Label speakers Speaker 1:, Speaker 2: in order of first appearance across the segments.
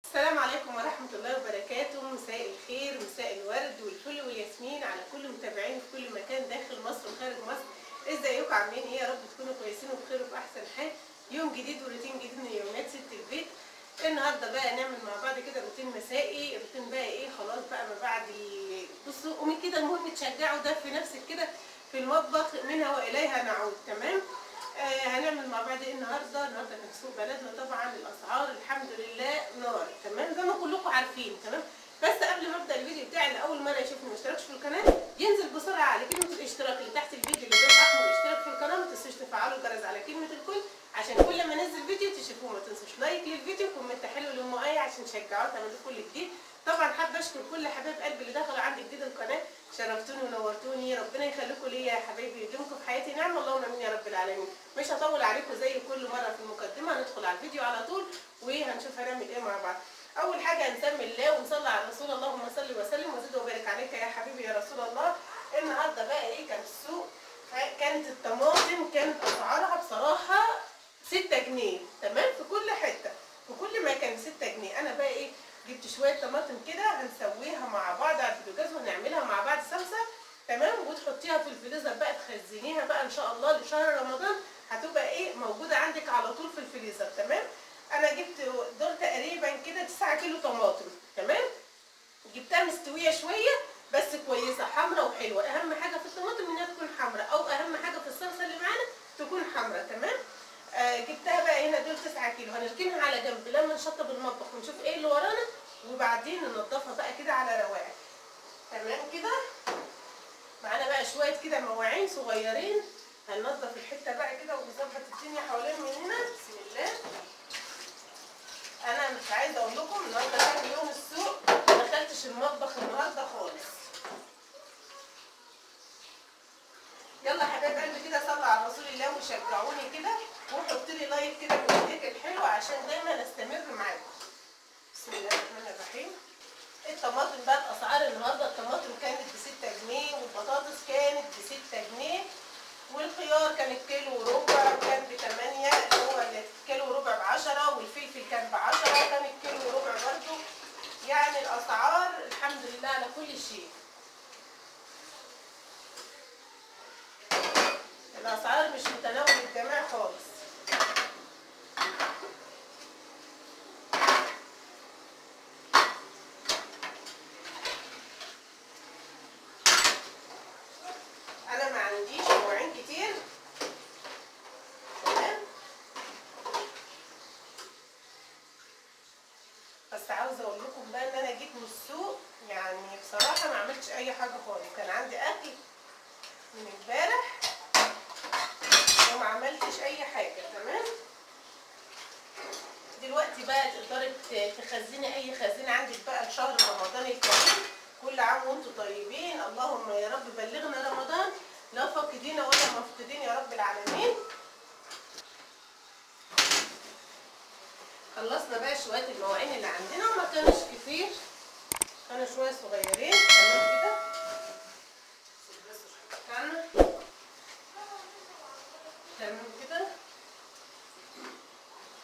Speaker 1: السلام عليكم ورحمة الله وبركاته. مساء الخير، مساء الورد والفل والياسمين على كل متابعين في كل مكان داخل مصر وخارج مصر. ازيكم عاملين ايه؟ يا رب تكونوا كويسين وبخير وفي احسن حال. يوم جديد وروتين جديد من يوميات ست البيت. النهارده بقى نعمل مع بعض كده روتين مسائي. روتين بقى ايه، خلاص بقى ما بعد بصوا قومي كده، المهم تشجعوا ده في نفسك كده في المطبخ، منها واليها نعود. تمام. هنعمل مع بعض ايه النهارده كان سوق بلدنا طبعا الاسعار الحمد لله نار. تمام، زي ما كلكم عارفين. تمام، بس قبل ما ابدا الفيديو بتاعي لاول مره يشوفني ما اشتركش في القناه، ينزل بسرعه على كلمه الاشتراك اللي تحت الفيديو اللي لونه احمر، اشترك في القناه، ما تنسوش تفعلوا الجرس على كلمه الكل عشان كل ما انزل فيديو تشوفوه. ما تنسوش لايك للفيديو، كومنت حلو لام ايه عشان تشجعوا تعملوا كل جديد. طبعا حابه اشكر كل حبايب قلبي اللي دخلوا عندي جديد القناه، شرفتوني ونورتوني. ربنا يخليكم ليا يا حبايبي، يديمكم في حياتي نعم، اللهم امين يا رب العالمين. مش هطول عليكم زي كل مره في المقدمه، هندخل على الفيديو على طول وهنشوف هنعمل ايه مع بعض. اول حاجه هنسمي الله ونصلي على الرسول، اللهم صل وسلم وزد وبارك عليك يا حبيبي يا رسول الله. النهارده بقى ايه كان السوق، كانت الطماطم كانت اسعارها بصراحه 6 جنيه. تمام، في كل حته في كل مكان 6 جنيه. انا بقى ايه، جبت شويه طماطم كده هنسويها مع بعض على البوتاجاز وهنعملها مع بعض صلصه. تمام، وتحطيها في الفريزر بقى، تخزنيها بقى ان شاء الله لشهر رمضان، هتبقى ايه موجوده عندك على طول في الفريزر. تمام، انا جبت دول تقريبا كده 9 كيلو طماطم. تمام، جبتها مستويه شويه بس كويسه، حمراء وحلوه. اهم حاجه في الطماطم انها تكون حمراء، او اهم حاجه في الصلصه اللي معانا تكون حمراء. تمام، جبتها بقى هنا، دول 9 كيلو هنركنها على جنب لما نشطب المطبخ ونشوف ايه اللي ورانا، وبعدين ننضفها بقى كده على رواق. تمام كده، معانا بقى شويه كده مواعين صغيرين، هننضف الحته بقى كده ونظبط الدنيا حوالين مننا. بسم الله. انا مش عايزه اقول لكم النهارده كان يوم السوق، ما دخلتش المطبخ النهارده خالص. يلا يا حبايب قلبي كده صلوا على رسول الله وشجعوني كده، وحطوا لي لايك كده من ايديك الحلوه عشان دايما استمر معاكم. بسم الله الرحمن الرحيم. الطماطم بقى الاسعار النهارده، الطماطم كانت ب 6 جنيه، والبطاطس كانت ب 6 جنيه، والخيار كان الكيلو وربع وكان ب 8، اللي هو الكيلو وربع ب 10، والفلفل كان ب 10 وكان الكيلو وربع برده. يعني الاسعار الحمد لله على كل شيء. الاسعار مش متناول الجميع خالص. انا ما عنديش مواعين كتير. تمام، بس عاوزه اقول لكم بقى ان انا جيت من السوق، يعني بصراحه ما عملتش اي حاجه خالص. كان عندي اكل من امبارح وما عملتش اي حاجه. تمام، دلوقتي بقى تقدري تخزني اي خزينه عندك بقى لشهر رمضان الكريم. كل عام وانتم طيبين، اللهم يا رب بلغنا رمضان لا فاقدين ولا مفقودين يا رب العالمين. خلصنا بقى شويه المواعين اللي عندنا، وما كانش كتير، كانوا شويه صغيرين. تمام كده، تمام كده.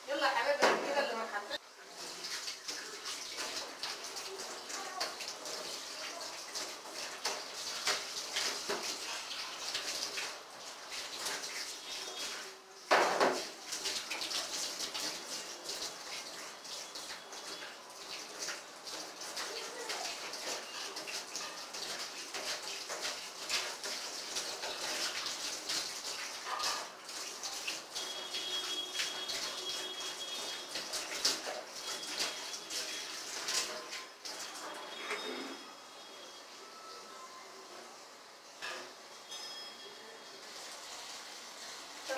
Speaker 1: يلا يا حبايبي كده اللي ما حطيتش.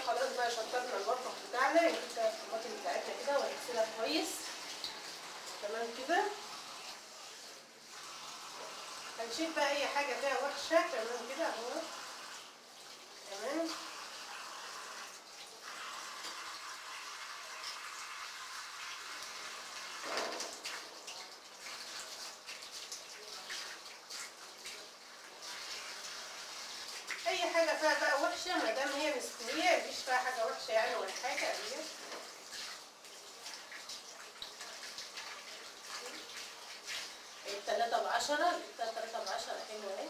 Speaker 1: خلاص بقى شطبنا المطبخ بتاعنا، نجيب الطماطم بتاعتنا كده ونغسلها كويس. تمام كده، هنشيل بقى اي حاجه فيها وحشه. تمام كده اهو. تمام، اي حاجه فيها بقى وحشه ما دام هي مستويه، مفيش فيها حاجه وحشه يعني ولا حاجه. اهي 3/10، جبتها 3/10 حلوة اهي.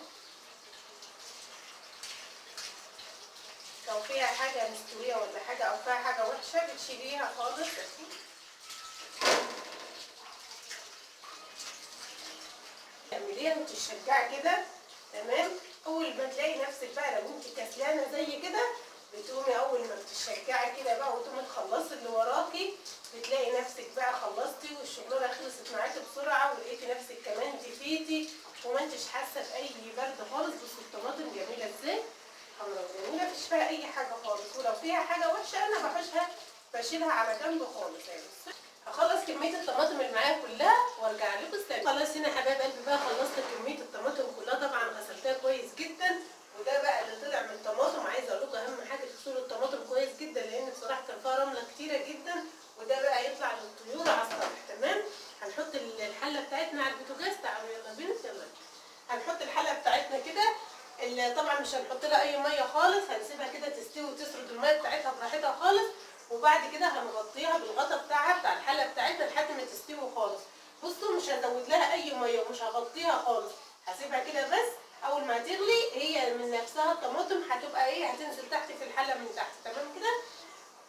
Speaker 1: لو فيها حاجة مستوية ولا حاجة أو فيها حاجة وحشة بتشيليها خالص. تعمليها وتشجعي كده، تمام. أول ما تلاقي نفسك بقى لو انت كسلانة زي كده، بتقومي أول ما بتشجعي كده بقى وتقومي تخلصي اللي وراكي، بتلاقي نفسك بقى خلصتي والشغلانة خلصت معاكي بسرعة، ولقيتي نفسك كمان دفيتي وما انتش حاسة بأي برد خالص. بصوا الطماطم جميلة ازاي، حمرا جميلة مفيش فيها أي حاجة خالص. ولو فيها حاجة وحشة أنا بحوشها بشيلها على جنب خالص. يعني هخلص كمية الطماطم اللي معايا كلها وارجع لكم تاني. خلاص هنا يا حبايب قلبي بقى خلصت كمية الطماطم كلها، طبعا غسلتها كويس جدا. وده بقى اللي طلع من الطماطم. عايزه اقول لكم اهم حاجه تغسلوا الطماطم كويس جدا، لان بصراحه كان فيها رمله كتيره جدا، وده بقى هيطلع للطيور على السطح. تمام. هنحط الحله بتاعتنا على البوتاجاز. تعالوا يلا بينا يلا. هنحط الحله بتاعتنا كده، طبعا مش هنحط لها اي ميه خالص، هنسيبها كده تستوي وتسرد الميه بتاعتها براحتها خالص. وبعد كده هنغطيها بالغطا بتاعها بتاع الحله بتاعتنا لحد ما تستوي خالص. بصوا مش هزود لها اي ميه ومش هغطيها خالص، هسيبها كده بس. اول ما تغلي هي من نفسها الطماطم هتبقى ايه، هتنزل تحت في الحله من تحت. تمام كده.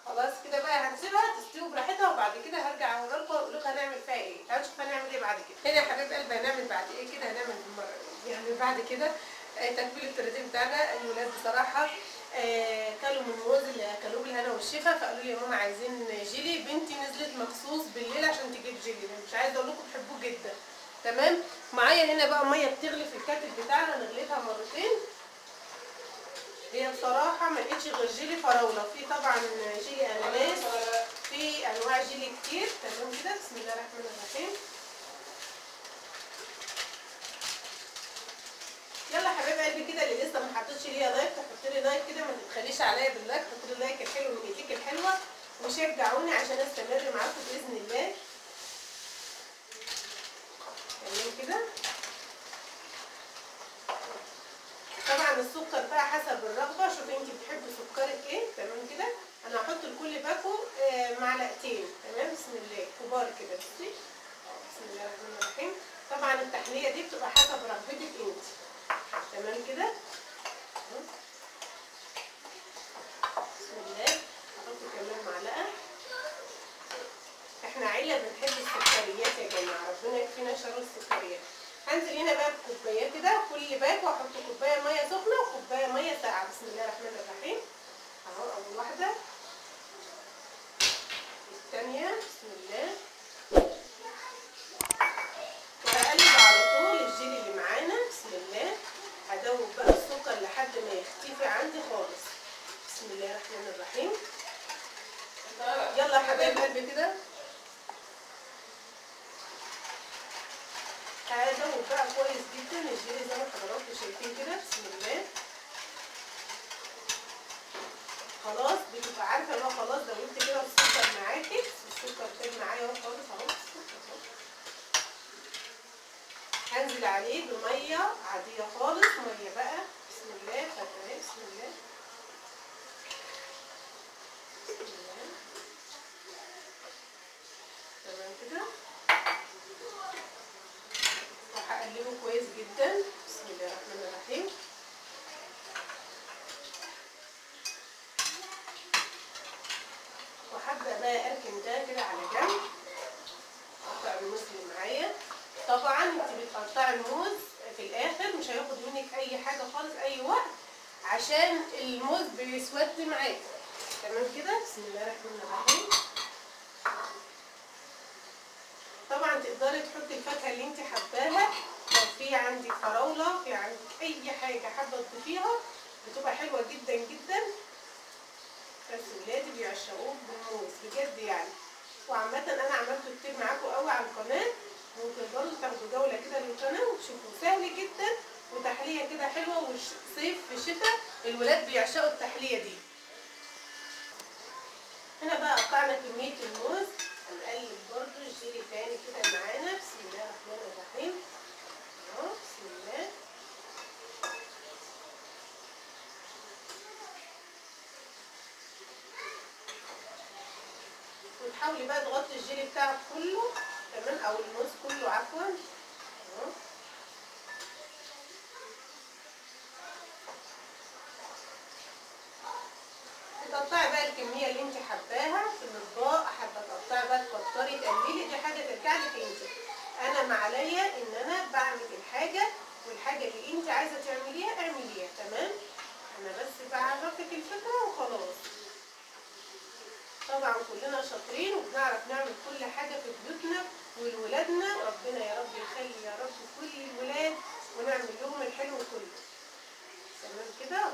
Speaker 1: خلاص كده بقى هنسيبها تستوي براحتها، وبعد كده هرجع اوريكم واقول لكم هنعمل فيها ايه. تعالوا نشوف هنعمل ايه بعد كده. هنا يا حبايب قلبي هنعمل بعد ايه كده، هنعمل يعني بعد كده تتبيل التراتين بتاعنا. الولاد بصراحه كلوا من الموز اللي اكلوه بالهنا والشفا، فقالوا لي يا ماما عايزين جيلي. بنتي نزلت مخصوص بالليل عشان تجيب جيلي، مش عايزه اقول لكم بحبوه جدا. تمام. معايا هنا بقى ميه بتغلي في الكاتل بتاعنا، نغليتها مرتين. هي بصراحه ما لقيتش غير جيلي فراوله، في طبعا جيلي اناناس، في انواع جيلي كتير. تمام كده. بسم الله الرحمن الرحيم. يلا حبايب قلبي كده، اللي لسه ما حطيتش ليا لايك تحط لي لايك كده، ما تبخليش عليا باللايك، حط لي لايك الحلو من ايديك الحلوه وشجعوني عشان استمر معاكم باذن الله. تمام كده. طبعا السكر بقى حسب الرغبه، شوفي انت بتحبي سكرك ايه. تمام كده. انا هحط لكل باكو معلقتين. تمام. بسم الله كبار كده. بصي بسم الله الرحمن الرحيم. طبعا التحليه دي بتبقى حسب رغبتك انت. تمام كده. بسم الله. هحط كمان معلقه. احنا عيله بنحب السكريات يا جماعه، ربنا يكفينا شر السكريات. هنزل هنا بقى بكوبايه كده، كل باكو احط كوبايه ميه سخنه وكوبايه ميه ساقعه. بسم الله الرحمن الرحيم. اهو اول واحده، الثانيه. بسم الله. وهقلب على طول الجيلي اللي معانا. بسم الله. هدوب بقى السكر لحد ما يختفي عندي خالص. بسم الله الرحمن الرحيم. يلا يا حبايب قلبي كده هدوب بقى كويس جدا الجيلي زي ما حضراتكم شايفين كده. بسم الله. خلاص بتبقى عارفه ان هو خلاص دوبت كده السكر معاكي. السكر تاب معايا اهو خالص اهو. هنزل عليه بميه عاديه خالص، ميه بقى. بسم الله. فتاه. بسم الله. بسم الله. تمام كده. وهقلبه كويس جدا. بسم الله الرحمن الرحيم. وهبدا بقى اركن ده كده على جنب. اقطع الموز اللي معايا. طبعا انت بتقطعي الموز في الاخر، مش هياخد منك اي حاجه خالص اي وقت، عشان الموز بيسود معاكي. تمام كده. بسم الله الرحمن الرحيم. طبعا تقدري تحطي الفاكهه اللي انت حباها، لو في عندك فراوله، في عندك اي حاجه حابه تضيفيها بتبقى حلوه جدا جدا. بس ولادي بيعشقوه بالموز بجد يعني. وعامه انا عملته كتير معاكم قوي على القناه، وتقدروا تاخدوا جوله كده للقناه وتشوفوا سهل جدا وتحليه كده حلوه. والصيف في الشتاء الولاد بيعشقوا التحليه دي. هنا بقى قطعنا كميه الموز. هنقلب برضو الجيلي تاني كده معانا. بسم الله الرحمن الرحيم. اهو بسم الله. وتحاولي بقى تغطي الجيلي بتاعك كله. تمام. او الموز كله عفوا. اهو ما عليا ان انا بعمل الحاجه، والحاجه اللي انت عايزه تعمليها اعمليها. تمام، انا بس بعرفك الفكره وخلاص. طبعا كلنا شاطرين وبنعرف نعمل كل حاجه في بيوتنا ولولادنا. ربنا يا رب يخلي يا رب كل الولاد ونعمل لهم الحلو كله. تمام كده.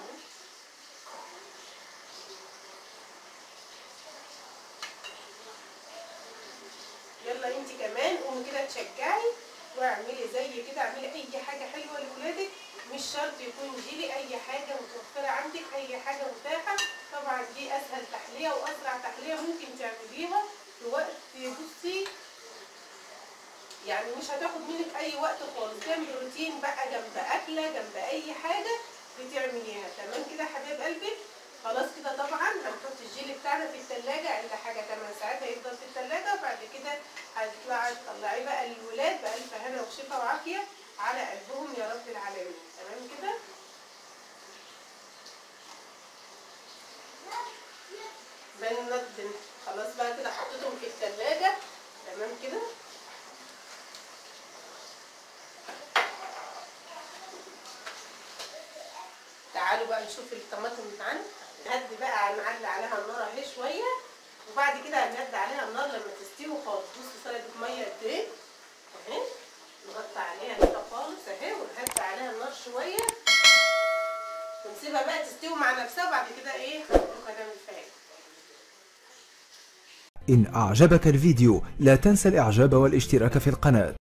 Speaker 1: يلا انت كمان قومي كده تشجعي واعملي زي كده، اعملي اي حاجه حلوه لولادك. مش شرط يكون جيلي، اي حاجه متوفره عندك، اي حاجه متاحه. طبعا دي اسهل تحليه واسرع تحليه ممكن تعمليها في وقت، بصي يعني مش هتاخد منك اي وقت خالص، جنب روتين بقى، جنب اكله، جنب اي حاجه بتعمليها. تمام كده حبايب قلبي. خلاص كده طبعا هنحط الجيلي بتاعنا في التلاجة اقل حاجه 8 ساعات هيفضل في التلاجة، وبعد كده تطلعيه بقى للولاد بألف هنا وشفا وعافيه على قلبهم يا رب العالمين. تمام كده. بننضم خلاص بقى كده حطيتهم في التلاجة. تمام كده. تعالوا بقى نشوف الطماطم بتاعنا. نهدي بقى، هنعلي عليها النار اهي شويه، وبعد كده هنهدي عليها النار لما تستوي خالص. بصوا سلقت ميه قد ايه اهي، نغطي عليها كده خالص اهي ونهدي عليها النار شويه ونسيبها بقى تستوي مع نفسها، وبعد كده ايه هنعمل فيها.
Speaker 2: إن أعجبك الفيديو لا تنسى الإعجاب والاشتراك في القناة.